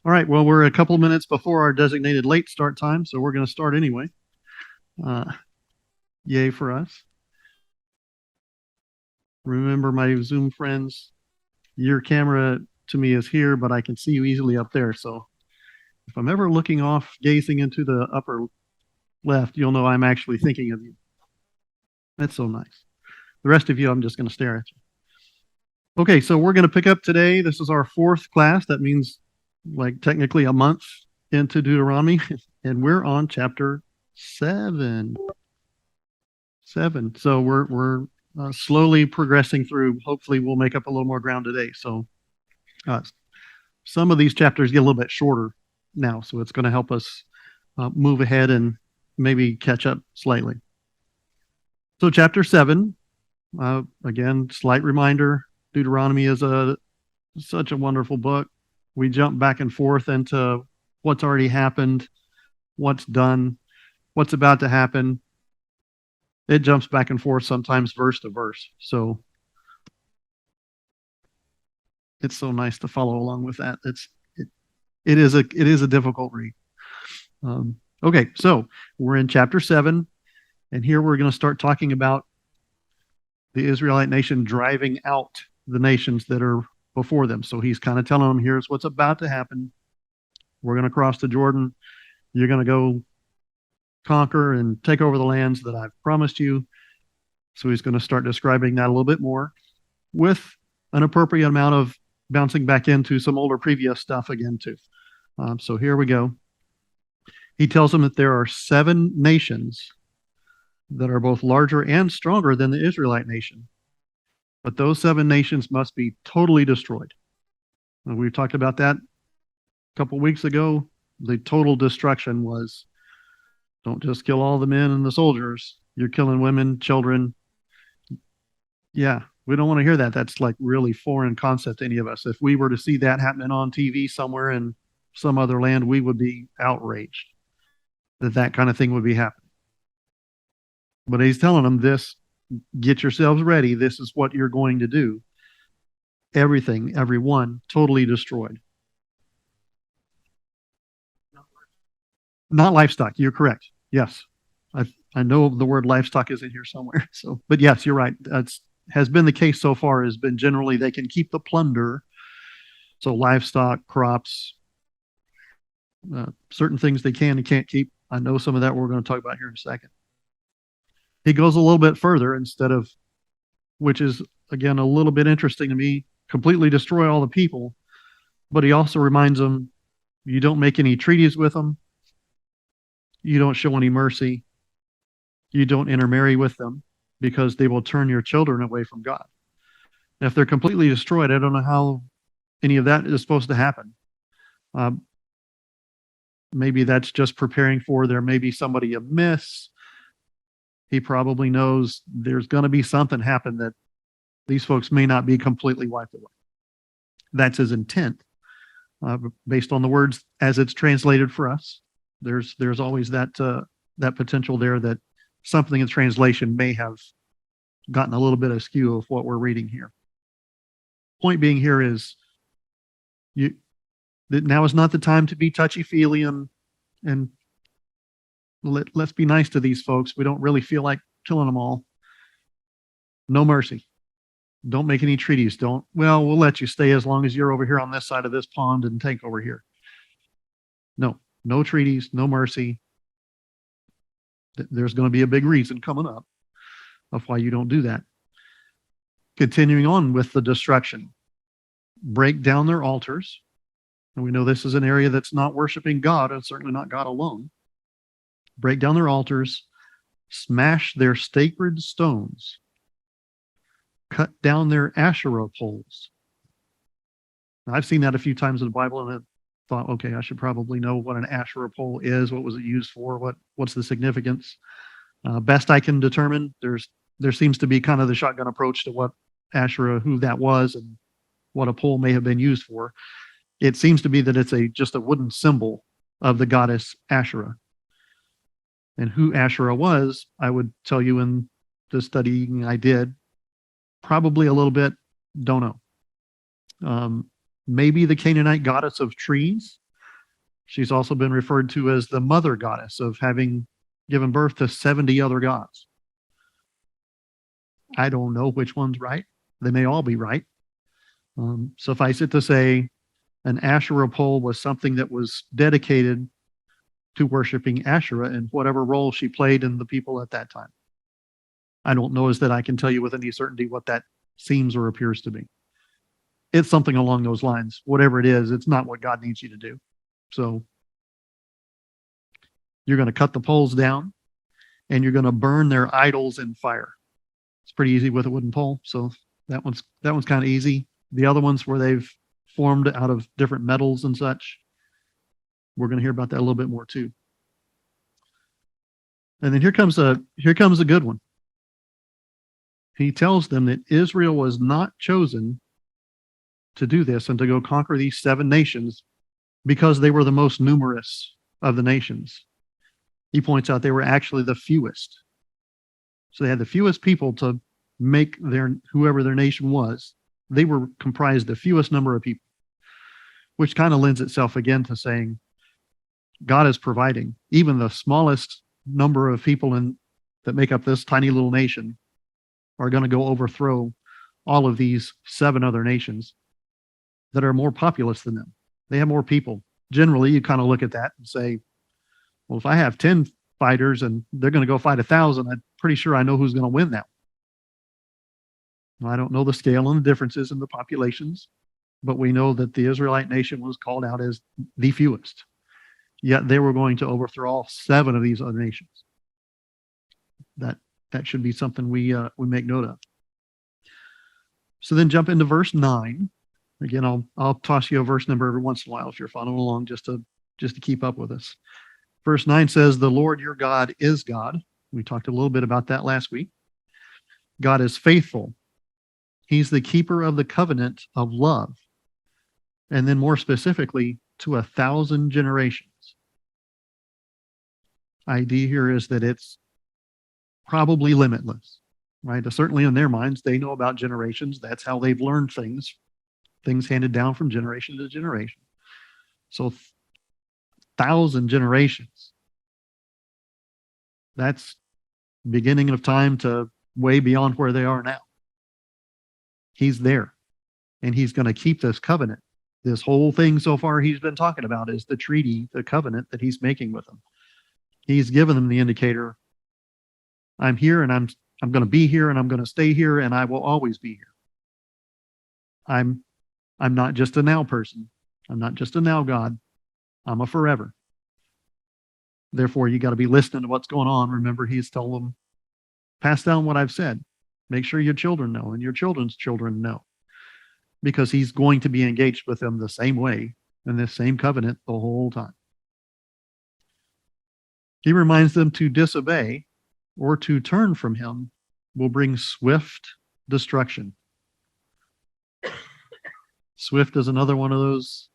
All right, well, we're a couple of minutes before our designated late start time, so we're going to start anyway. Uh, Yay for us. Remember, my Zoom friends, your camera to me is here, but I can see you easily up there. So if I'm ever looking off, gazing into the upper left, you'll know I'm actually thinking of you. That's so nice. The rest of you, I'm just going to stare at you. Okay, so we're going to pick up today. This is our fourth class. That means like technically a month into Deuteronomy, and we're on chapter 7. So we're slowly progressing through. Hopefully, we'll make up a little more ground today. So uh, some of these chapters get a little bit shorter now, so it's going to help us move ahead and maybe catch up slightly. So chapter 7, again, slight reminder: Deuteronomy is such a wonderful book. We jump back and forth into what's already happened, what's done, what's about to happen. It jumps back and forth sometimes verse to verse. So it's so nice to follow along with that. It is a difficult read. Okay, so we're in chapter 7, and here we're going to start talking about the Israelite nation driving out the nations that are before them. So he's kind of telling them, here's what's about to happen. We're going to cross the Jordan. You're going to go conquer and take over the lands that I've promised you. So he's going to start describing that a little bit more with an appropriate amount of bouncing back into some older previous stuff again too. So here we go. He tells them that there are 7 nations that are both larger and stronger than the Israelite nation. But those 7 nations must be totally destroyed. And we've talked about that a couple weeks ago. The total destruction was don't just kill all the men and the soldiers. You're killing women, children. Yeah, we don't want to hear that. That's like really foreign concept to any of us. If we were to see that happening on TV somewhere in some other land, we would be outraged that that kind of thing would be happening. But he's telling them this, get yourselves ready. This is what you're going to do. Everything, everyone, totally destroyed. Not livestock. You're correct. Yes. I know the word livestock is in here somewhere. So, but yes, you're right. That's has been the case so far. Has been generally they can keep the plunder. So livestock, crops, certain things they can and can't keep. I know some of that we're going to talk about here in a second. He goes a little bit further instead of, which is again a little bit interesting to me, completely destroy all the people. But he also reminds them, you don't make any treaties with them. You don't show any mercy. You don't intermarry with them because they will turn your children away from God. And if they're completely destroyed, I don't know how any of that is supposed to happen. Maybe that's just preparing for there may be somebody amiss. He probably knows there's going to be something happen that these folks may not be completely wiped away. That's his intent, based on the words as it's translated for us. There's always that potential there that something in translation may have gotten a little bit askew of what we're reading here. Point being here is that now is not the time to be touchy-feely and let's be nice to these folks. We don't really feel like killing them all. No mercy. Don't make any treaties. We'll let you stay as long as you're over here on this side of this pond and take over here. No treaties, no mercy. There's going to be a big reason coming up of why you don't do that. Continuing on with the destruction. Break down their altars. And we know this is an area that's not worshiping God, and certainly not God alone. Break down their altars, smash their sacred stones, cut down their Asherah poles. Now, I've seen that a few times in the Bible, and I thought, okay, I should probably know what an Asherah pole is. What was it used for? What's the significance? Best I can determine, there seems to be kind of the shotgun approach to what Asherah, who that was, and what a pole may have been used for. It seems to be that it's just a wooden symbol of the goddess Asherah. And who Asherah was, I would tell you in the studying I did, probably a little bit, don't know. Maybe the Canaanite goddess of trees. She's also been referred to as the mother goddess of having given birth to 70 other gods. I don't know which one's right. They may all be right. Suffice it to say, an Asherah pole was something that was dedicated to worshiping Asherah in whatever role she played in the people at that time. I don't know as that I can tell you with any certainty what that seems or appears to be. It's something along those lines. Whatever it is, it's not what God needs you to do. So you're going to cut the poles down and you're going to burn their idols in fire. It's pretty easy with a wooden pole. So that one's kind of easy. The other ones where they've formed out of different metals and such, we're going to hear about that a little bit more too. And then here comes a good one. He tells them that Israel was not chosen to do this and to go conquer these 7 nations because they were the most numerous of the nations. He points out they were actually the fewest. So they had the fewest people to make whoever their nation was. They were comprised the fewest number of people, which kind of lends itself again to saying God is providing. Even the smallest number of people that make up this tiny little nation are going to go overthrow all of these 7 other nations that are more populous than them. They have more people. Generally, you kind of look at that and say, well, if I have 10 fighters and they're going to go fight 1,000, I'm pretty sure I know who's going to win that. I don't know the scale and the differences in the populations, but we know that the Israelite nation was called out as the fewest. Yet they were going to overthrow all 7 of these other nations. That should be something we make note of. So then jump into verse 9. Again, I'll toss you a verse number every once in a while if you're following along, just to keep up with us. Verse 9 says, "The Lord your God is God." We talked a little bit about that last week. God is faithful. He's the keeper of the covenant of love. And then more specifically, to 1,000 generations. Idea here is that it's probably limitless, right? Certainly in their minds, they know about generations. That's how they've learned things handed down from generation to generation. So 1,000 generations. That's beginning of time to way beyond where they are now. He's there, and he's going to keep this covenant. This whole thing so far he's been talking about is the treaty, the covenant that he's making with them. He's given them the indicator, I'm here and I'm going to be here and I'm going to stay here and I will always be here. I'm not just a now person. I'm not just a now God. I'm a forever. Therefore, you got to be listening to what's going on. Remember, he's told them, pass down what I've said. Make sure your children know and your children's children know. Because he's going to be engaged with them the same way in this same covenant the whole time. He reminds them to disobey or to turn from him will bring swift destruction. Swift is another one of those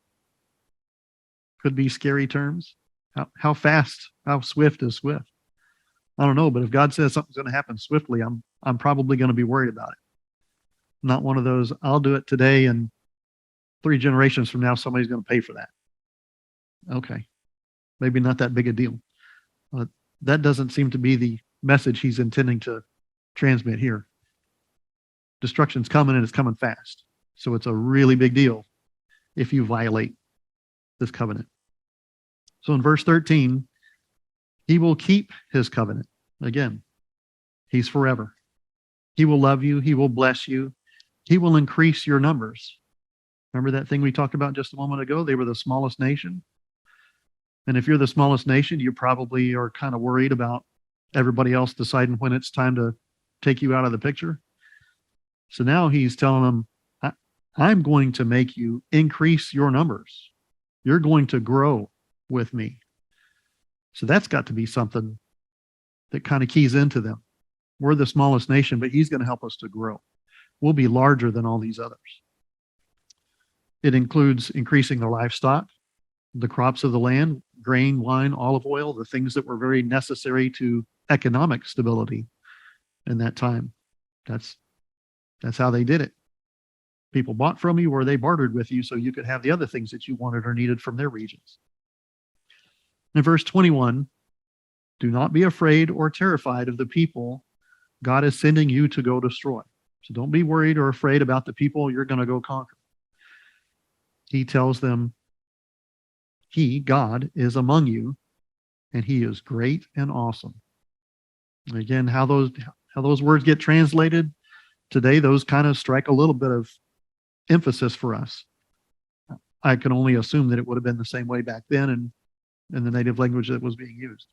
could be scary terms. How fast, how swift is swift? I don't know, but if God says something's going to happen swiftly, I'm probably going to be worried about it. Not one of those, I'll do it today and 3 generations from now, somebody's going to pay for that. Okay. Maybe not that big a deal. That doesn't seem to be the message he's intending to transmit here. Destruction's coming and it's coming fast. So it's a really big deal if you violate this covenant. So in verse 13, he will keep his covenant. Again, he's forever. He will love you. He will bless you. He will increase your numbers. Remember that thing we talked about just a moment ago? They were the smallest nation. And if you're the smallest nation, you probably are kind of worried about everybody else deciding when it's time to take you out of the picture. So now he's telling them, I'm going to make you increase your numbers. You're going to grow with me. So that's got to be something that kind of keys into them. We're the smallest nation, but he's going to help us to grow. We'll be larger than all these others. It includes increasing the livestock, the crops of the land, grain, wine, olive oil, the things that were very necessary to economic stability in that time. That's how they did it. People bought from you or they bartered with you so you could have the other things that you wanted or needed from their regions. In verse 21, do not be afraid or terrified of the people God is sending you to go destroy. So don't be worried or afraid about the people you're going to go conquer. He tells them, He, God, is among you, and He is great and awesome. Again, how those words get translated today, those kind of strike a little bit of emphasis for us. I can only assume that it would have been the same way back then and in the native language that was being used.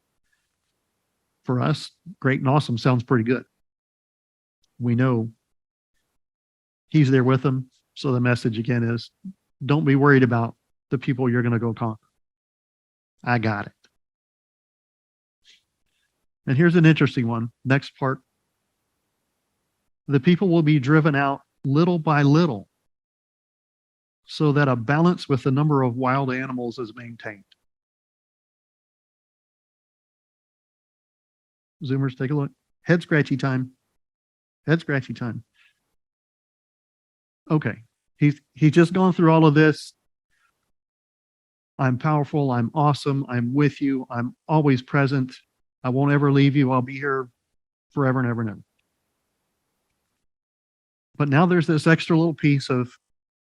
For us, great and awesome sounds pretty good. We know He's there with them. So the message again is, don't be worried about the people you're going to go conquer. I got it. And here's an interesting one. Next part. The people will be driven out little by little so that a balance with the number of wild animals is maintained. Zoomers, take a look. Head scratchy time. Head scratchy time. Okay. He's just gone through all of this. I'm powerful. I'm awesome. I'm with you. I'm always present. I won't ever leave you. I'll be here forever and ever and ever. But now there's this extra little piece of,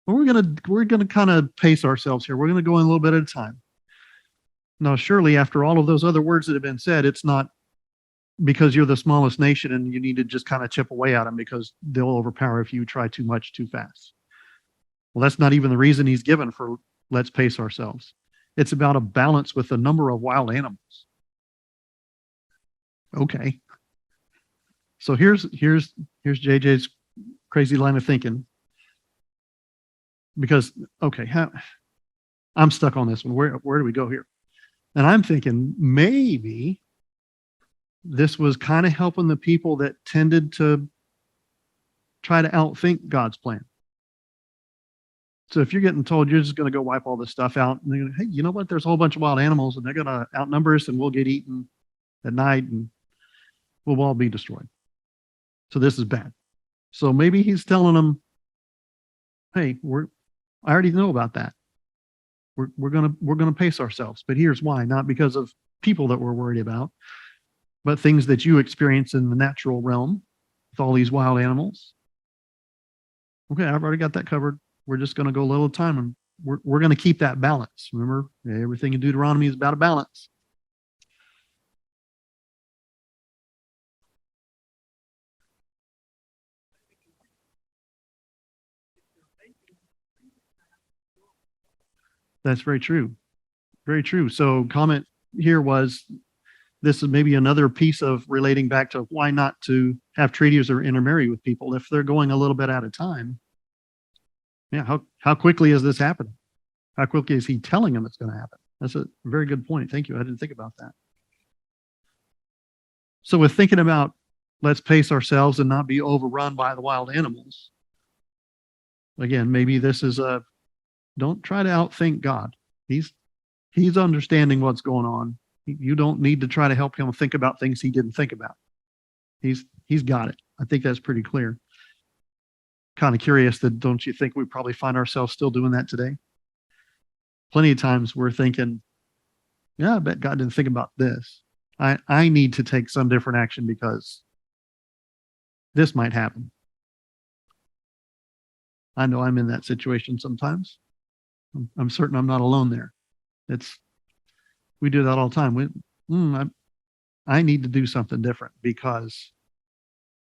well, we're gonna kind of pace ourselves here. We're gonna go in a little bit at a time. Now, surely after all of those other words that have been said, it's not because you're the smallest nation and you need to just kind of chip away at them because they'll overpower if you try too much too fast. Well, that's not even the reason he's given for let's pace ourselves. It's about a balance with the number of wild animals. Okay. So here's JJ's crazy line of thinking. Because, okay, I'm stuck on this one. Where do we go here? And I'm thinking maybe this was kind of helping the people that tended to try to outthink God's plan. So if you're getting told you're just going to go wipe all this stuff out, and they're going, hey, you know what? There's a whole bunch of wild animals, and they're going to outnumber us, and we'll get eaten at night, and we'll all be destroyed. So this is bad. So maybe he's telling them, hey, I already know about that. We're gonna pace ourselves, but here's why: not because of people that we're worried about, but things that you experience in the natural realm with all these wild animals. Okay, I've already got that covered. We're just going to go a little time, and we're going to keep that balance. Remember, everything in Deuteronomy is about a balance. That's very true. Very true. So comment here was, this is maybe another piece of relating back to why not to have treaties or intermarry with people if they're going a little bit at a time. Yeah, how quickly is this happening? How quickly is he telling them it's going to happen? That's a very good point. Thank you. I didn't think about that. So with thinking about let's pace ourselves and not be overrun by the wild animals, again, maybe this is don't try to outthink God. He's understanding what's going on. You don't need to try to help him think about things he didn't think about. He's got it. I think that's pretty clear. Kind of curious that don't you think we probably find ourselves still doing that today? Plenty of times we're thinking, yeah, I bet God didn't think about this. I need to take some different action because this might happen. I know I'm in that situation sometimes. I'm certain I'm not alone there. We do that all the time. I need to do something different because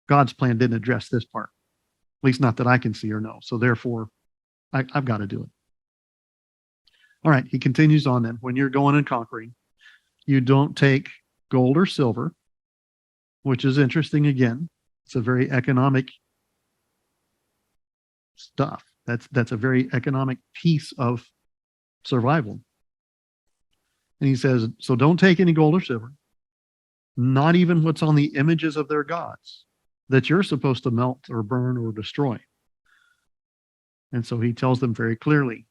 God's plan didn't address this part, at least not that I can see or know. So therefore, I've got to do it. All right, he continues on then. When you're going and conquering, you don't take gold or silver, which is interesting again. It's a very economic stuff. That's a very economic piece of survival. And he says, so don't take any gold or silver, not even what's on the images of their gods that you're supposed to melt or burn or destroy. And so he tells them very clearly,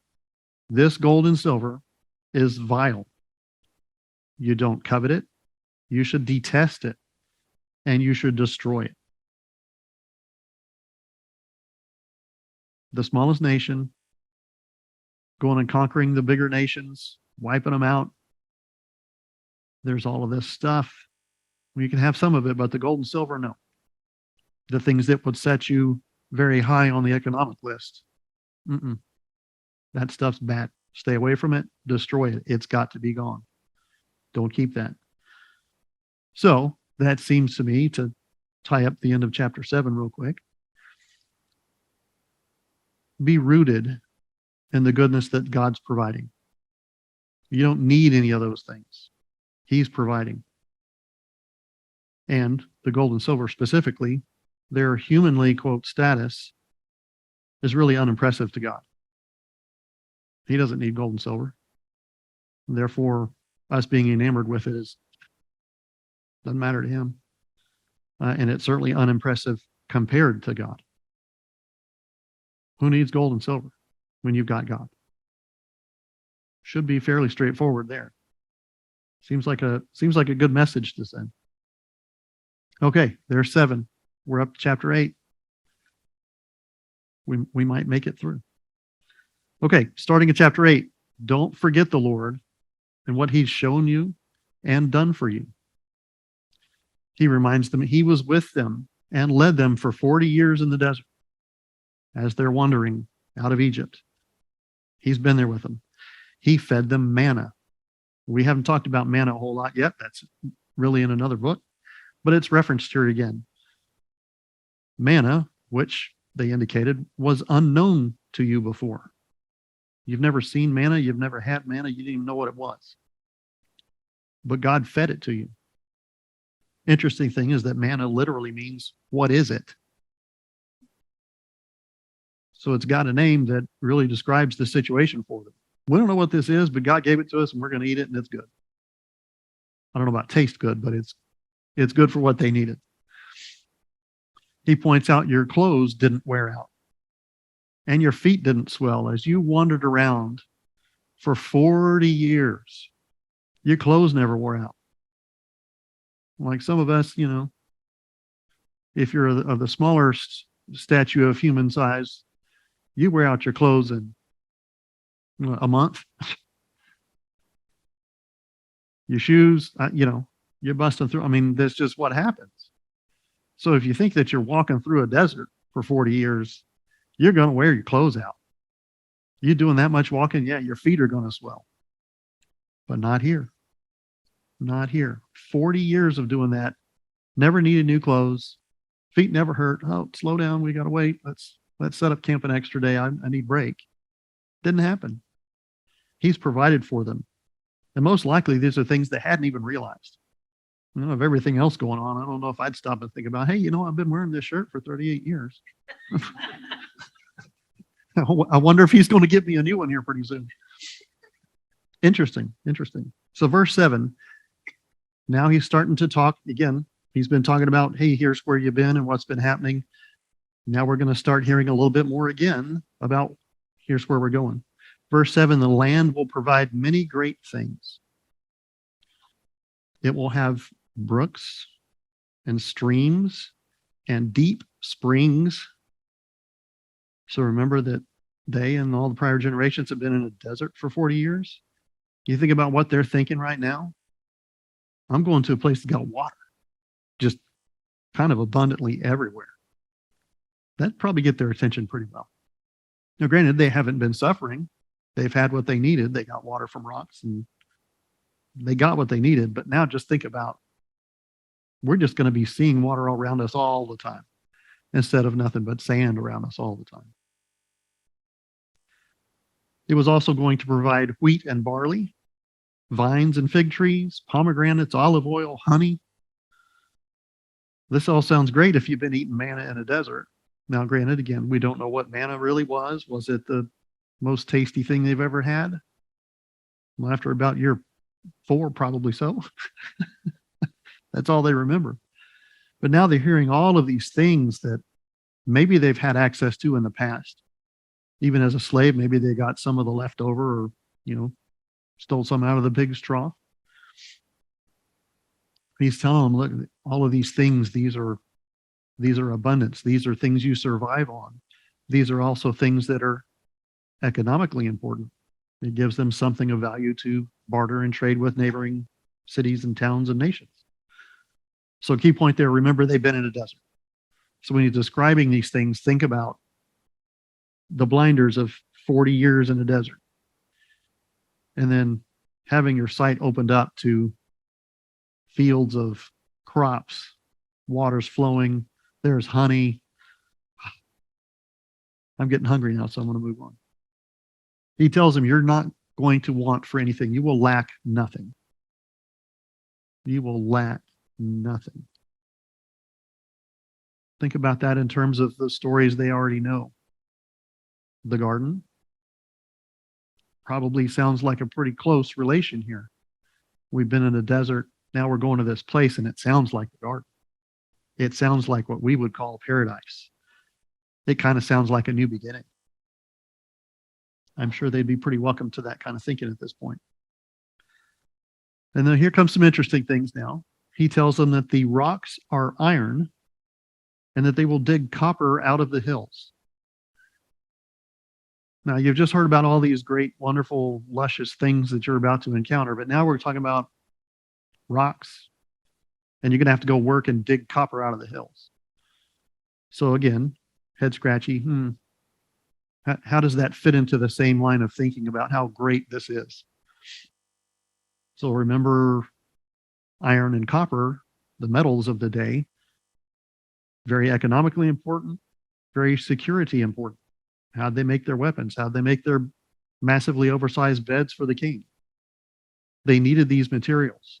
this gold and silver is vile. You don't covet it. You should detest it, and you should destroy it. The smallest nation going and conquering the bigger nations, wiping them out. There's all of this stuff. You can have some of it, but the gold and silver, no. The things that would set you very high on the economic list. Mm-mm. That stuff's bad. Stay away from it. Destroy it. It's got to be gone. Don't keep that. So that seems to me to tie up the end of chapter 7 real quick. Be rooted in the goodness that God's providing. You don't need any of those things. He's providing. And the gold and silver specifically, their humanly, quote, status is really unimpressive to God. He doesn't need gold and silver. Therefore, us being enamored with it doesn't matter to him. And it's certainly unimpressive compared to God. Who needs gold and silver when you've got God? Should be fairly straightforward there. Seems like a good message to send. Okay, there's 7. We're up to chapter 8. We might make it through. Okay, starting at chapter 8. Don't forget the Lord and what he's shown you and done for you. He reminds them he was with them and led them for 40 years in the desert as they're wandering out of Egypt. He's been there with them. He fed them manna. We haven't talked about manna a whole lot yet. That's really in another book, but it's referenced here again. Manna, which they indicated was unknown to you before. You've never seen manna. You've never had manna. You didn't even know what it was. But God fed it to you. Interesting thing is that manna literally means, what is it? So it's got a name that really describes the situation for them. We don't know what this is, but God gave it to us and we're going to eat it and it's good. I don't know about taste good, but it's good for what they needed. He points out your clothes didn't wear out and your feet didn't swell as you wandered around for 40 years. Your clothes never wore out. Like some of us, if you're of the smaller stature of human size, you wear out your clothes in a month. Your shoes, you're busting through. I mean, that's just what happens. So if you think that you're walking through a desert for 40 years, you're going to wear your clothes out. You doing that much walking, yeah, your feet are going to swell. But not here. Not here. 40 years of doing that. Never needed new clothes. Feet never hurt. Oh, slow down. We got to wait. Let's set up camp an extra day. I need break. Didn't happen. He's provided for them. And most likely, these are things they hadn't even realized. Of everything else going on, I don't know if I'd stop and think about, hey, I've been wearing this shirt for 38 years. I wonder if he's going to get me a new one here pretty soon. Interesting. So verse 7, now he's starting to talk again. He's been talking about, hey, here's where you've been and what's been happening. Now we're going to start hearing a little bit more again about here's where we're going. Verse 7, the land will provide many great things. It will have brooks and streams and deep springs. So remember that they and all the prior generations have been in a desert for 40 years. You think about what they're thinking right now. I'm going to a place that's got water, just kind of abundantly everywhere. That'd probably get their attention pretty well. Now, granted, they haven't been suffering. They've had what they needed. They got water from rocks and they got what they needed. But now just think about, we're just going to be seeing water all around us all the time instead of nothing but sand around us all the time. It was also going to provide wheat and barley, vines and fig trees, pomegranates, olive oil, honey. This all sounds great if you've been eating manna in a desert. Now, granted, again, we don't know what manna really was. Was it the most tasty thing they've ever had? Well, after about year 4, probably so. That's all they remember. But now they're hearing all of these things that maybe they've had access to in the past. Even as a slave, maybe they got some of the leftover or, stole some out of the pig's trough. He's telling them, look, all of these things, these are abundance. These are things you survive on. These are also things that are economically important. It gives them something of value to barter and trade with neighboring cities and towns and nations. So key point there, remember they've been in a desert. So when you're describing these things, think about the blinders of 40 years in a desert. And then having your sight opened up to fields of crops, water's flowing, there's honey. I'm getting hungry now, so I'm going to move on. He tells him, you're not going to want for anything. You will lack nothing. You will lack nothing. Think about that in terms of the stories they already know. The garden probably sounds like a pretty close relation here. We've been in a desert. Now we're going to this place, and it sounds like the garden. It sounds like what we would call paradise. It kind of sounds like a new beginning. I'm sure they'd be pretty welcome to that kind of thinking at this point. And then here comes some interesting things now. He tells them that the rocks are iron and that they will dig copper out of the hills. Now, you've just heard about all these great, wonderful, luscious things that you're about to encounter, but now we're talking about rocks, and you're going to have to go work and dig copper out of the hills. So again, head scratchy. How does that fit into the same line of thinking about how great this is? So remember, iron and copper, the metals of the day, very economically important, very security important. How'd they make their weapons? How'd they make their massively oversized beds for the king? They needed these materials.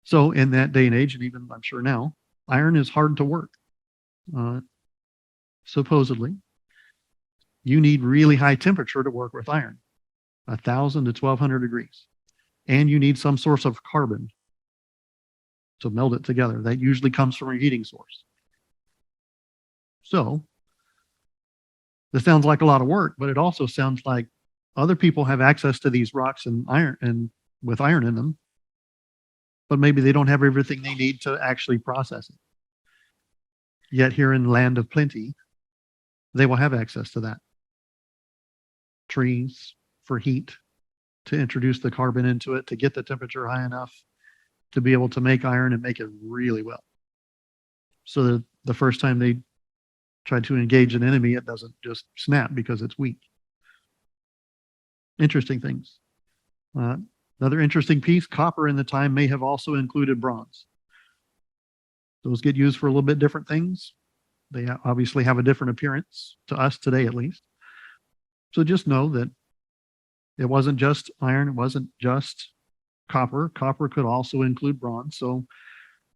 So in that day and age, and even I'm sure now, iron is hard to work. Supposedly, you need really high temperature to work with iron, 1,000 to 1,200 degrees. And you need some source of carbon to meld it together. That usually comes from a heating source. So this sounds like a lot of work, but it also sounds like other people have access to these rocks and iron and with iron in them, but maybe they don't have everything they need to actually process it. Yet here in the land of plenty, they will have access to that. Trees for heat, to introduce the carbon into it, to get the temperature high enough to be able to make iron and make it really well. So that the first time they try to engage an enemy, it doesn't just snap because it's weak. Interesting things. Another interesting piece, copper in the time may have also included bronze. Those get used for a little bit different things. They obviously have a different appearance to us today, at least. So just know that it wasn't just iron, it wasn't just copper. Copper could also include bronze. So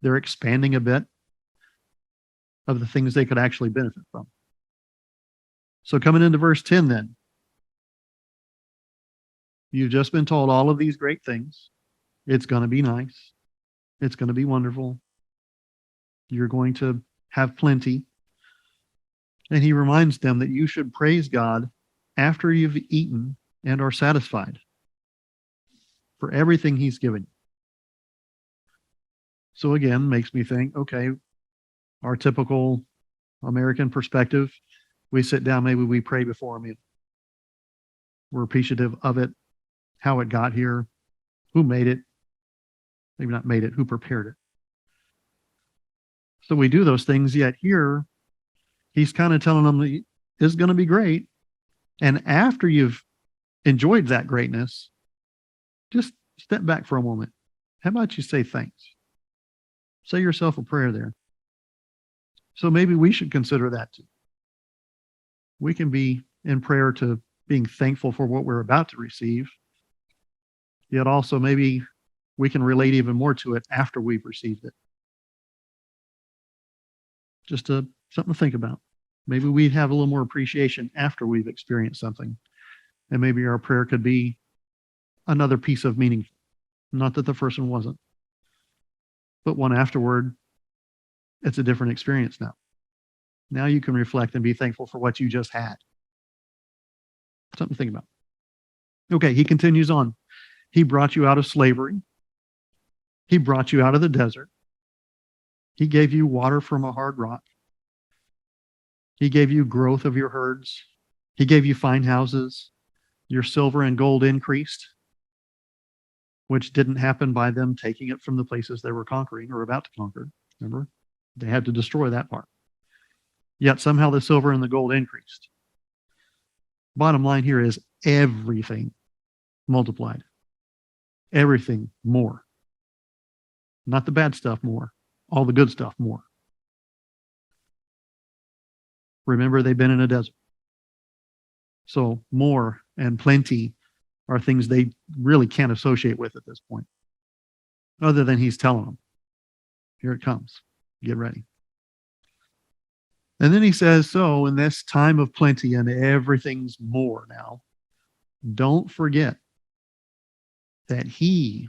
they're expanding a bit of the things they could actually benefit from. So coming into verse 10 then, you've just been told all of these great things. It's going to be nice. It's going to be wonderful. You're going to have plenty. And he reminds them that you should praise God after you've eaten and are satisfied for everything he's given you. So again, makes me think, okay, our typical American perspective, we sit down, maybe we pray before a meal. We're appreciative of it, how it got here, who made it, maybe not made it, who prepared it. So we do those things, yet here, he's kind of telling them that it's going to be great. And after you've enjoyed that greatness, just step back for a moment. How about you say thanks? Say yourself a prayer there. So maybe we should consider that too. We can be in prayer to being thankful for what we're about to receive, yet also maybe we can relate even more to it after we've received it. Just something to think about. Maybe we'd have a little more appreciation after we've experienced something. And maybe our prayer could be another piece of meaning. Not that the first one wasn't, but one afterward, it's a different experience now. Now you can reflect and be thankful for what you just had. Something to think about. Okay, he continues on. He brought you out of slavery. He brought you out of the desert. He gave you water from a hard rock. He gave you growth of your herds. He gave you fine houses. Your silver and gold increased. which didn't happen by them taking it from the places they were conquering or about to conquer. Remember? They had to destroy that part. Yet somehow the silver and the gold increased. Bottom line here is everything multiplied. Everything more. Not the bad stuff more. All the good stuff more. Remember, they've been in a desert. So more and plenty are things they really can't associate with at this point. Other than he's telling them, here it comes. Get ready. And then he says, so in this time of plenty and everything's more now, don't forget that he,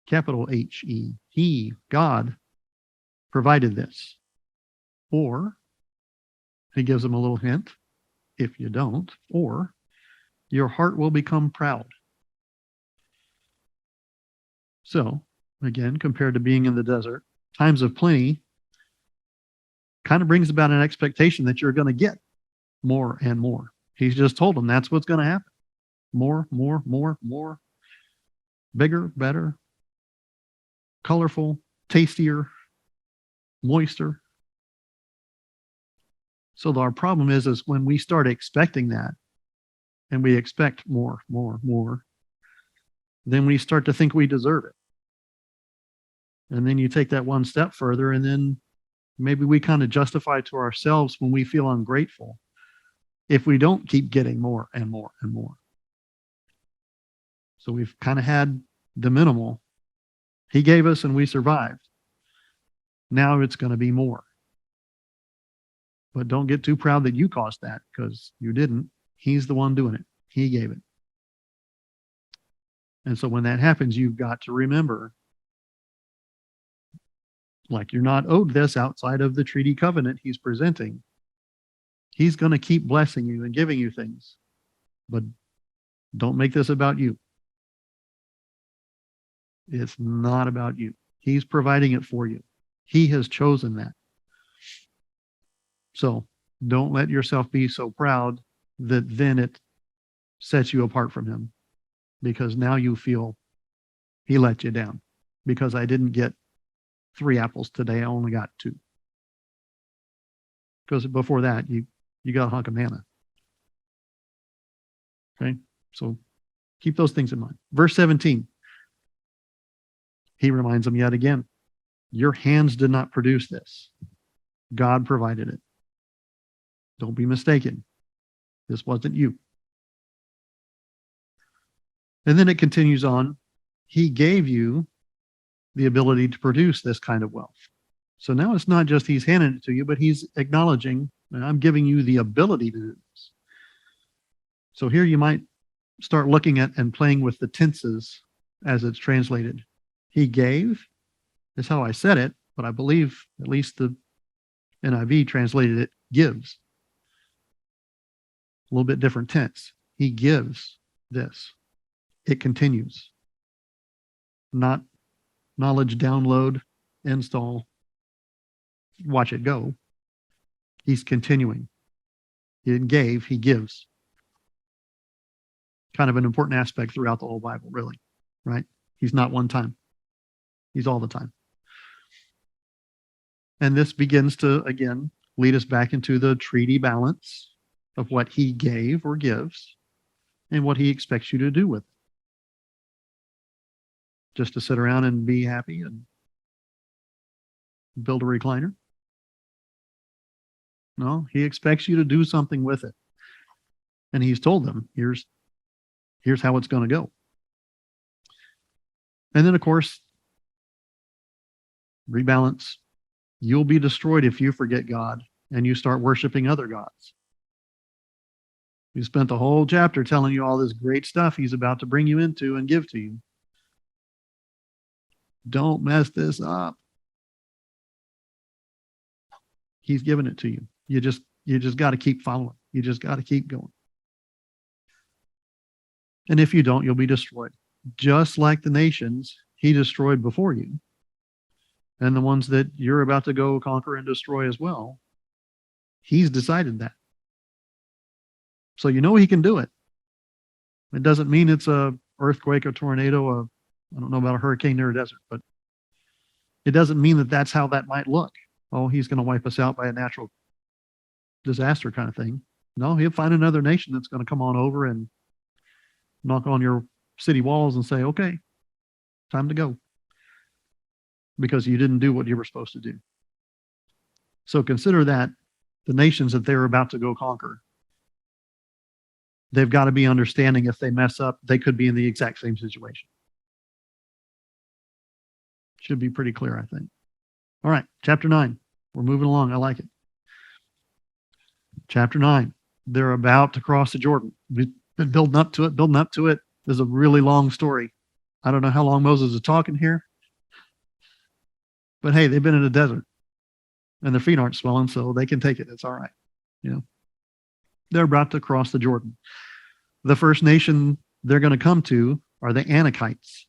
capital H-E, he, God, provided this. Or, he gives them a little hint, if you don't, or your heart will become proud. So, again, compared to being in the desert, times of plenty kind of brings about an expectation that you're going to get more and more. He's just told them that's what's going to happen. More, more, more, more. Bigger, better, colorful, tastier, moister. So our problem is when we start expecting that, and we expect more, more, more, then we start to think we deserve it. And then you take that one step further, and then maybe we kind of justify to ourselves when we feel ungrateful if we don't keep getting more and more and more. So we've kind of had the minimal. He gave us and we survived. Now it's going to be more. But don't get too proud that you caused that, because you didn't. He's the one doing it. He gave it. And so when that happens, you've got to remember, like, you're not owed this outside of the treaty covenant he's presenting. He's going to keep blessing you and giving you things. But don't make this about you. It's not about you. He's providing it for you. He has chosen that. So don't let yourself be so proud that then it sets you apart from him, because now you feel he let you down because I didn't get 3 apples today. I only got 2. Because before that, you got a hunk of manna. Okay, so keep those things in mind. Verse 17, he reminds them yet again, your hands did not produce this. God provided it. Don't be mistaken. This wasn't you. And then it continues on. He gave you the ability to produce this kind of wealth. So now it's not just he's handing it to you, but he's acknowledging, I'm giving you the ability to do this. So here you might start looking at and playing with the tenses as it's translated. He gave is how I said it, but I believe at least the NIV translated it gives. A little bit different tense. He gives this. It continues. Not knowledge download, install, watch it go. He's continuing. He didn't gave, he gives. Kind of an important aspect throughout the whole Bible, really, right? He's not one time. He's all the time. And this begins to, again, lead us back into the treaty balance of what he gave or gives and what he expects you to do with it. Just to sit around and be happy and build a recliner? No, he expects you to do something with it. And he's told them, here's how it's going to go. And then, of course, rebalance. You'll be destroyed if you forget God and you start worshiping other gods. We spent the whole chapter telling you all this great stuff he's about to bring you into and give to you. Don't mess this up. He's given it to you. You just got to keep following. You just got to keep going. And if you don't, you'll be destroyed. Just like the nations he destroyed before you, and the ones that you're about to go conquer and destroy as well. He's decided that. So you know he can do it. It doesn't mean it's a earthquake, a tornado, I don't know about a hurricane near a desert, but it doesn't mean that that's how that might look. Oh, he's going to wipe us out by a natural disaster kind of thing. No, he'll find another nation that's going to come on over and knock on your city walls and say, okay, time to go, because you didn't do what you were supposed to do. So consider that the nations that they're about to go conquer, they've got to be understanding if they mess up, they could be in the exact same situation. Should be pretty clear, I think. All right, chapter 9. We're moving along. I like it. Chapter 9. They're about to cross the Jordan. We've been building up to it. There's a really long story. I don't know how long Moses is talking here. But hey, they've been in the desert. And their feet aren't swelling, so they can take it. It's all right. You know, they're about to cross the Jordan. The first nation they're going to come to are the Anakites.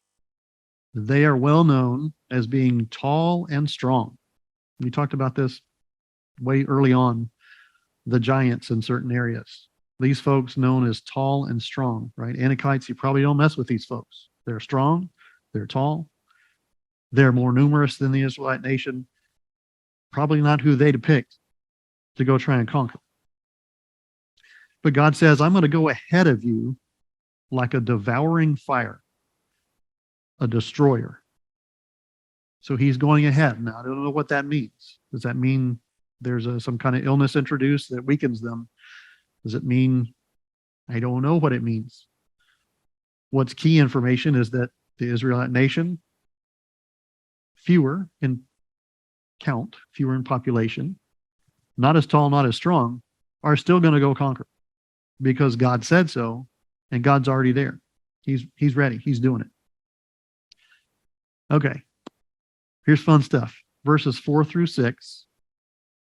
They are well known as being tall and strong. We talked about this way early on, the giants in certain areas. These folks known as tall and strong, right? Anakites, you probably don't mess with these folks. They're strong, they're tall, they're more numerous than the Israelite nation. Probably not who they'd picked to go try and conquer. But God says, I'm going to go ahead of you like a devouring fire, a destroyer. So he's going ahead. Now, I don't know what that means. Does that mean there's some kind of illness introduced that weakens them? Does it mean, I don't know what it means. What's key information is that the Israelite nation, fewer in count, fewer in population, not as tall, not as strong, are still going to go conquer because God said so, and God's already there. He's ready. He's doing it. Okay. Here's fun stuff. Verses 4 through 6.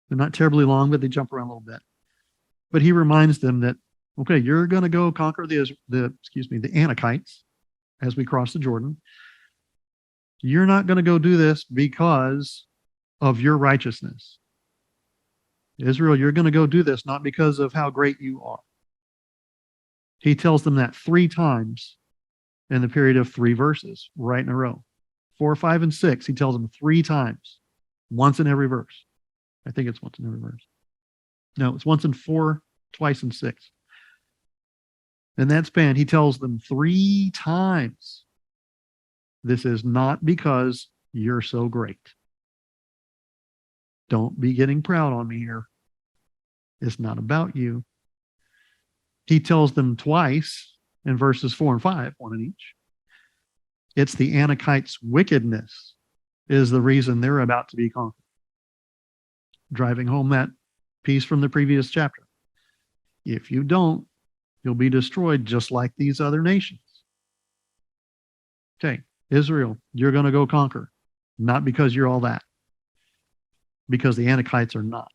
They're not terribly long, but they jump around a little bit. But he reminds them that, okay, you're going to go conquer the Anakites as we cross the Jordan. You're not going to go do this because of your righteousness. Israel, you're going to go do this not because of how great you are. He tells them that 3 times in the period of 3 verses, right in a row. 4, 5, and 6, he tells them 3 times, once in every verse. I think it's once in every verse. No, it's once in 4, twice in 6. In that span, he tells them 3 times, this is not because you're so great. Don't be getting proud on me here. It's not about you. He tells them twice in verses 4 and 5, one in each. It's the Anakites' wickedness is the reason they're about to be conquered. Driving home that piece from the previous chapter. If you don't, you'll be destroyed just like these other nations. Okay, Israel, you're going to go conquer. Not because you're all that. Because the Anakites are not.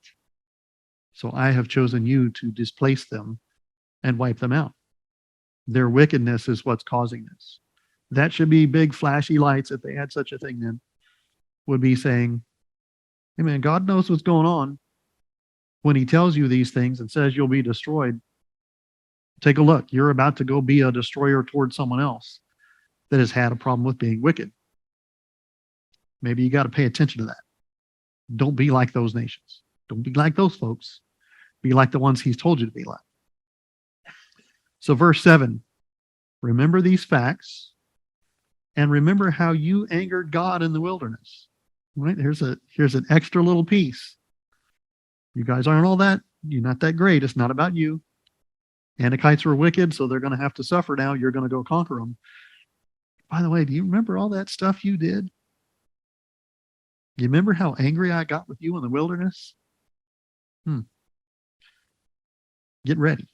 So I have chosen you to displace them and wipe them out. Their wickedness is what's causing this. That should be big flashy lights, if they had such a thing then, would be saying, hey man, God knows what's going on. When he tells you these things and says you'll be destroyed, take a look. You're about to go be a destroyer towards someone else that has had a problem with being wicked. Maybe you got to pay attention to that. Don't be like those nations. Don't be like those folks. Be like the ones he's told you to be like. So verse 7, remember these facts and remember how you angered God in the wilderness. Right? Here's an extra little piece. You guys aren't all that. You're not that great. It's not about you. Anakites were wicked, so they're going to have to suffer now. You're going to go conquer them. By the way, do you remember all that stuff you did? You remember how angry I got with you in the wilderness? Get ready.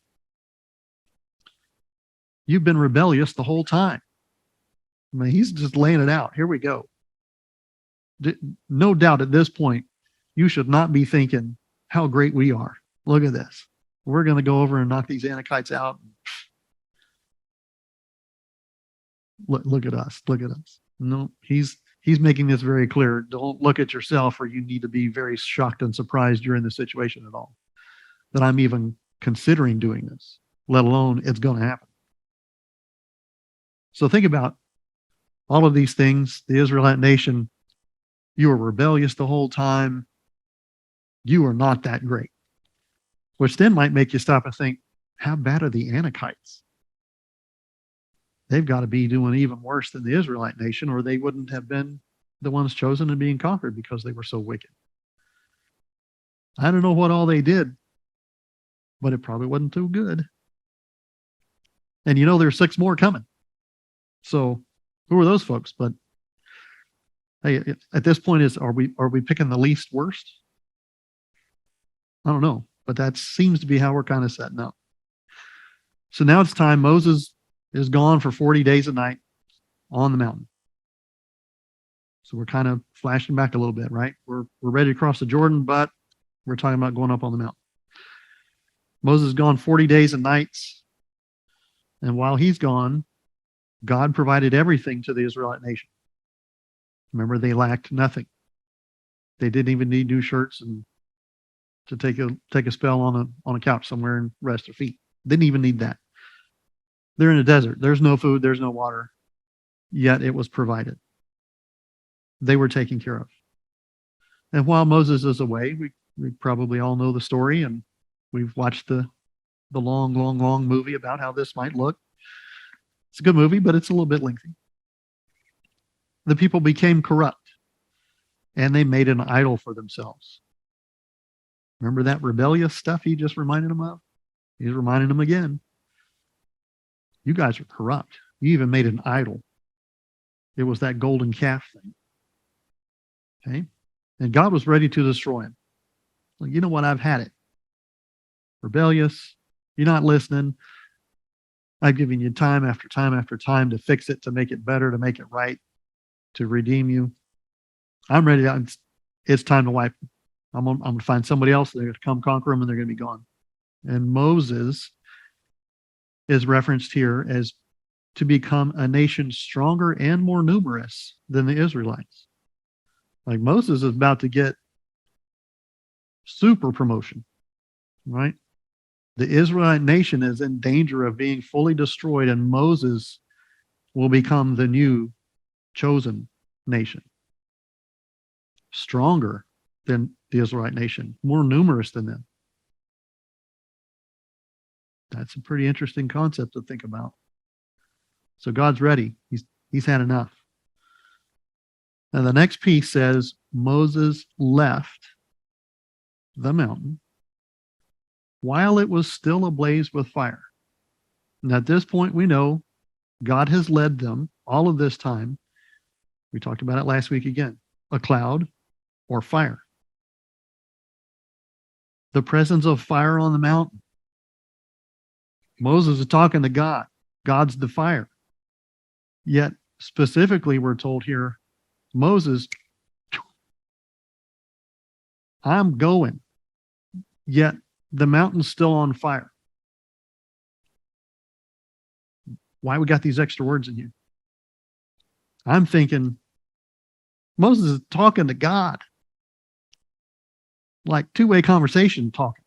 You've been rebellious the whole time. I mean, he's just laying it out. Here we go. No doubt at this point, you should not be thinking how great we are. Look at this. We're going to go over and knock these Anakites out. Look at us. Look at us. No, he's making this very clear. Don't look at yourself, or you need to be very shocked and surprised you're in this situation at all. That I'm even considering doing this, let alone it's going to happen. So think about all of these things, the Israelite nation, you were rebellious the whole time. You are not that great. Which then might make you stop and think, how bad are the Anakites? They've got to be doing even worse than the Israelite nation, or they wouldn't have been the ones chosen and being conquered because they were so wicked. I don't know what all they did, but it probably wasn't too good. And there's 6 more coming. So who are those folks? But hey, at this point, are we picking the least worst? I don't know, but that seems to be how we're kind of setting up. So now it's time. Moses is gone for 40 days a night on the mountain. So we're kind of flashing back a little bit, right? We're ready to cross the Jordan, but we're talking about going up on the mountain. Moses is gone 40 days and nights. And while he's gone, God provided everything to the Israelite nation. Remember, they lacked nothing. They didn't even need new shirts and to take a spell on a couch somewhere and rest their feet. Didn't even need that. They're in a desert. There's no food. There's no water. Yet it was provided. They were taken care of. And while Moses is away, we probably all know the story, and we've watched the long movie about how this might look. It's a good movie, but it's a little bit lengthy. The people became corrupt, and they made an idol for themselves. Remember that rebellious stuff he just reminded them of? He's reminding them again. You guys are corrupt. You even made an idol. It was that golden calf thing. Okay? And God was ready to destroy him. Well, you know what? I've had it. Rebellious. You're not listening. I've given you time after time after time to fix it, to make it better, to make it right, to redeem you. I'm ready. It's time to wipe them. I'm going to find somebody else. They're going to come conquer them, and they're going to be gone. And Moses is referenced here as to become a nation stronger and more numerous than the Israelites. Like Moses is about to get super promotion, right? The Israelite nation is in danger of being fully destroyed, and Moses will become the new chosen nation. Stronger than the Israelite nation, more numerous than them. That's a pretty interesting concept to think about. So God's ready. He's had enough. And the next piece says, Moses left the mountain while it was still ablaze with fire. And at this point, we know God has led them all of this time. We talked about it last week again. A cloud or fire. The presence of fire on the mountain. Moses is talking to God. God's the fire. Yet, specifically, we're told here, Moses, I'm going. Yet, the mountain's still on fire. Why we got these extra words in here? I'm thinking, Moses is talking to God. Like two-way conversation talking.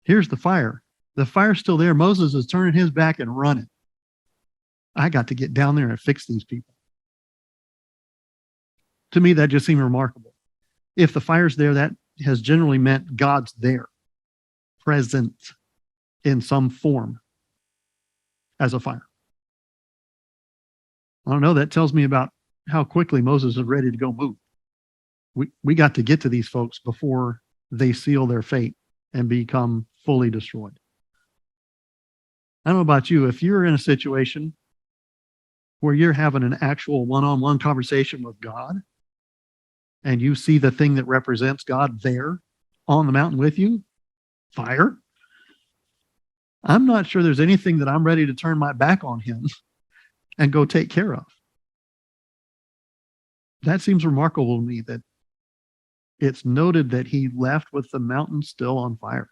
Here's the fire. The fire's still there. Moses is turning his back and running. I got to get down there and fix these people. To me, that just seemed remarkable. If the fire's there, that has generally meant God's there, present in some form as a fire. I don't know. That tells me about how quickly Moses is ready to go move. We got to get to these folks before they seal their fate and become fully destroyed. I don't know about you. If you're in a situation where you're having an actual one-on-one conversation with God and you see the thing that represents God there on the mountain with you, fire, I'm not sure there's anything that I'm ready to turn my back on him and go take care of. That seems remarkable to me, that it's noted that he left with the mountain still on fire.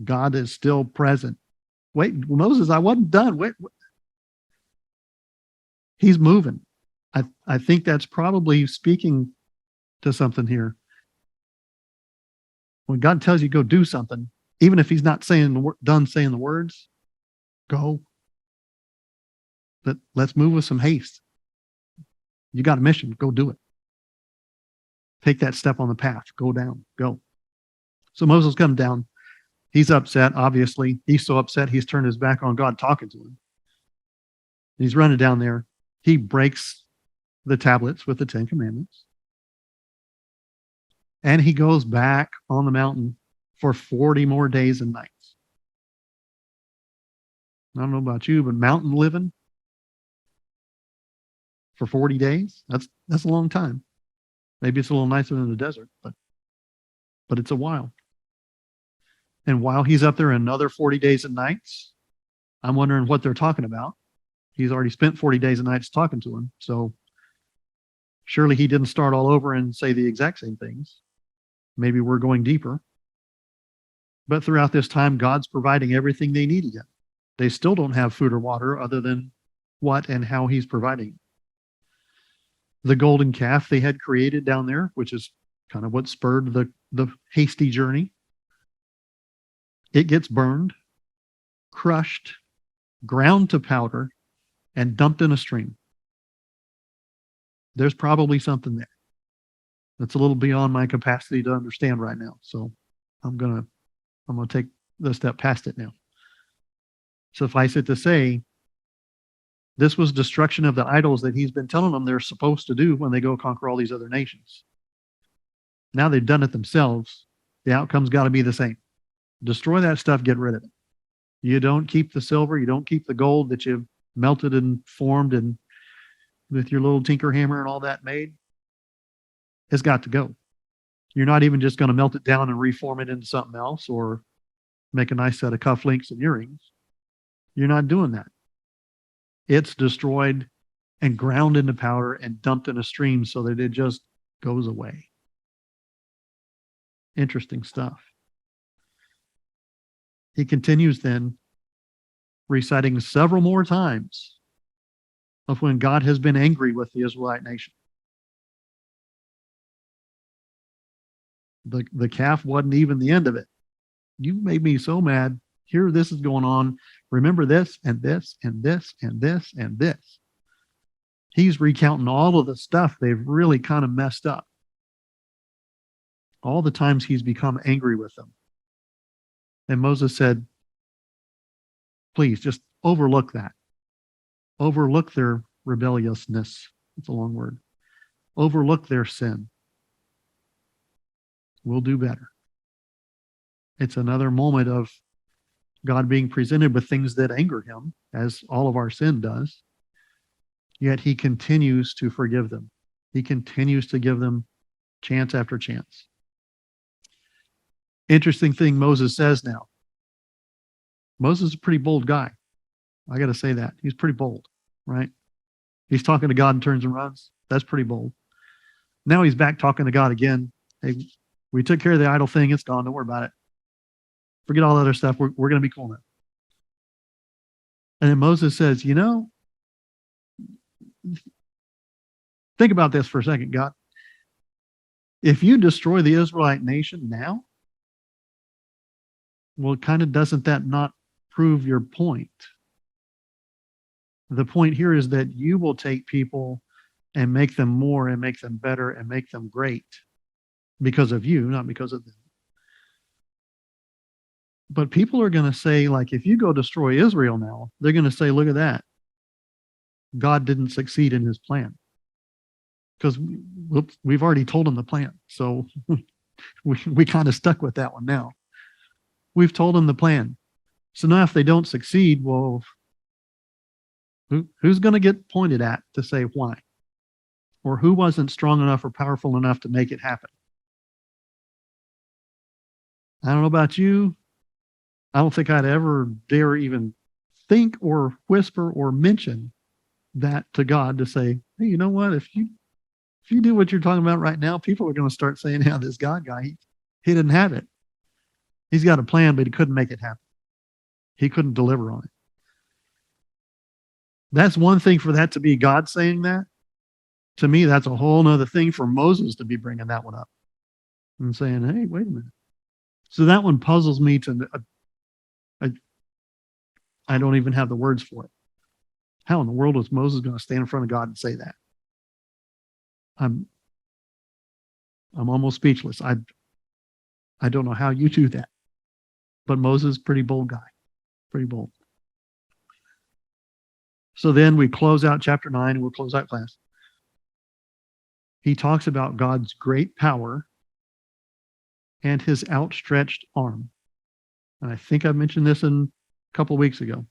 God is still present. Wait, Moses, I wasn't done. Wait. He's moving. I think that's probably speaking to something here. When God tells you go do something, even if he's not done saying the words, go. let's move with some haste. You got a mission, go do it. Take that step on the path, go down, go. So Moses comes down. He's upset, obviously. He's so upset he's turned his back on God talking to him. He's running down there. He breaks the tablets with the 10 Commandments. And he goes back on the mountain for 40 more days and nights. I don't know about you, but mountain living for 40 days, that's a long time. Maybe it's a little nicer than the desert, but it's a while. And while he's up there another 40 days and nights, I'm wondering what they're talking about. He's already spent 40 days and nights talking to him. So surely he didn't start all over and say the exact same things. Maybe we're going deeper. But throughout this time, God's providing everything they need again. They still don't have food or water other than what and how he's providing. The golden calf they had created down there, which is kind of what spurred the hasty journey, it gets burned, crushed, ground to powder, and dumped in a stream. There's probably something there that's a little beyond my capacity to understand right now. So I'm gonna take the step past it now. Suffice it to say, this was destruction of the idols that he's been telling them they're supposed to do when they go conquer all these other nations. Now they've done it themselves. The outcome's got to be the same. Destroy that stuff, get rid of it. You don't keep the silver, you don't keep the gold that you've melted and formed and with your little tinker hammer and all that made. It's got to go. You're not even just going to melt it down and reform it into something else or make a nice set of cufflinks and earrings. You're not doing that. It's destroyed and ground into powder and dumped in a stream so that it just goes away. Interesting stuff. He continues then, reciting several more times of when God has been angry with the Israelite nation. The calf wasn't even the end of it. You made me so mad. Here, this is going on. Remember this and this and this and this and this. He's recounting all of the stuff they've really kind of messed up. All the times he's become angry with them. And Moses said, please just overlook that. Overlook their rebelliousness. It's a long word. Overlook their sin. We'll do better. It's another moment of God being presented with things that anger him, as all of our sin does. Yet he continues to forgive them. He continues to give them chance after chance. Interesting thing Moses says now. Moses is a pretty bold guy. I got to say that. He's pretty bold, right? He's talking to God and turns and runs. That's pretty bold. Now he's back talking to God again. Hey, we took care of the idol thing. It's gone. Don't worry about it. Forget all the other stuff. We're going to be cool now. And then Moses says, think about this for a second, God. If you destroy the Israelite nation now, well, kind of doesn't that not prove your point? The point here is that you will take people and make them more and make them better and make them great because of you, not because of them. But people are going to say, like, if you go destroy Israel now, they're going to say, look at that. God didn't succeed in his plan. Because we've already told him the plan. So we kind of stuck with that one now. We've told them the plan. So now if they don't succeed, well, who's going to get pointed at to say why? Or who wasn't strong enough or powerful enough to make it happen? I don't know about you. I don't think I'd ever dare even think or whisper or mention that to God to say, hey, you know what? If you do what you're talking about right now, people are going to start saying, yeah, this God guy, he didn't have it. He's got a plan, but he couldn't make it happen. He couldn't deliver on it. That's one thing for that to be God saying that. To me, that's a whole nother thing for Moses to be bringing that one up and saying, hey, wait a minute. So that one puzzles me to, I don't even have the words for it. How in the world is Moses going to stand in front of God and say that? I'm almost speechless. I don't know how you do that. But Moses, pretty bold guy, pretty bold. So then we close out chapter 9, and we'll close out class. He talks about God's great power and his outstretched arm. And I think I mentioned this a couple of weeks ago.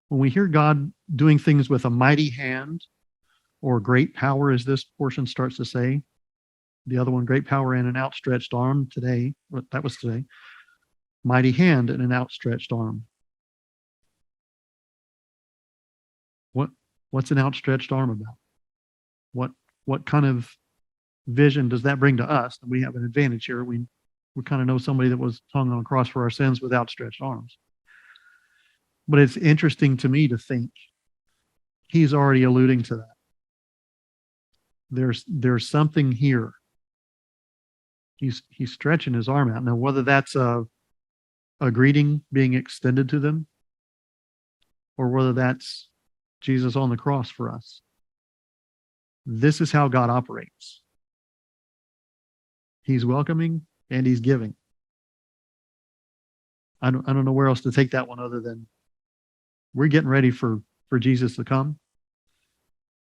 When we hear God doing things with a mighty hand or great power, as this portion starts to say, the other one, great power and an outstretched arm today, that was today, mighty hand and an outstretched arm. What's an outstretched arm about? What kind of vision does that bring to us? We have an advantage here. We kind of know somebody that was hung on a cross for our sins with outstretched arms. But it's interesting to me to think he's already alluding to that. There's something here. He's stretching his arm out. Now, whether that's a greeting being extended to them, or whether that's Jesus on the cross for us, this is how God operates. He's welcoming and he's giving. I don't know where else to take that one other than we're getting ready for Jesus to come.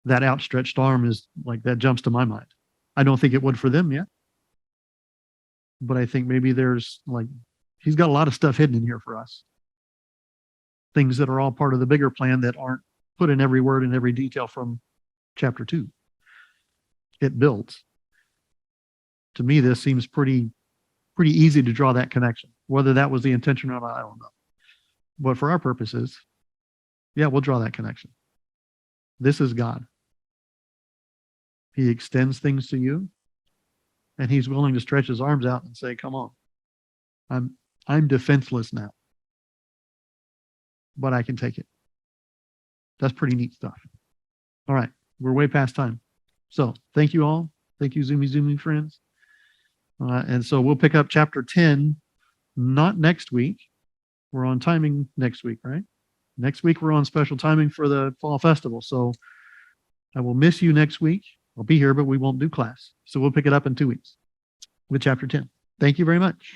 That outstretched arm is like, that jumps to my mind. I don't think it would for them yet. But I think maybe there's like, he's got a lot of stuff hidden in here for us. Things that are all part of the bigger plan that aren't put in every word and every detail from chapter 2. It builds. To me, this seems pretty easy to draw that connection. Whether that was the intention or not, I don't know. But for our purposes, yeah, we'll draw that connection. This is God. He extends things to you, and he's willing to stretch his arms out and say, come on. I'm defenseless now, but I can take it. That's pretty neat stuff. All right, we're way past time. So thank you all. Thank you, Zoomy friends. And so we'll pick up chapter 10, not next week. We're on timing next week, right? Next week, we're on special timing for the fall festival. So I will miss you next week. I'll be here, but we won't do class. So we'll pick it up in 2 weeks with chapter 10. Thank you very much.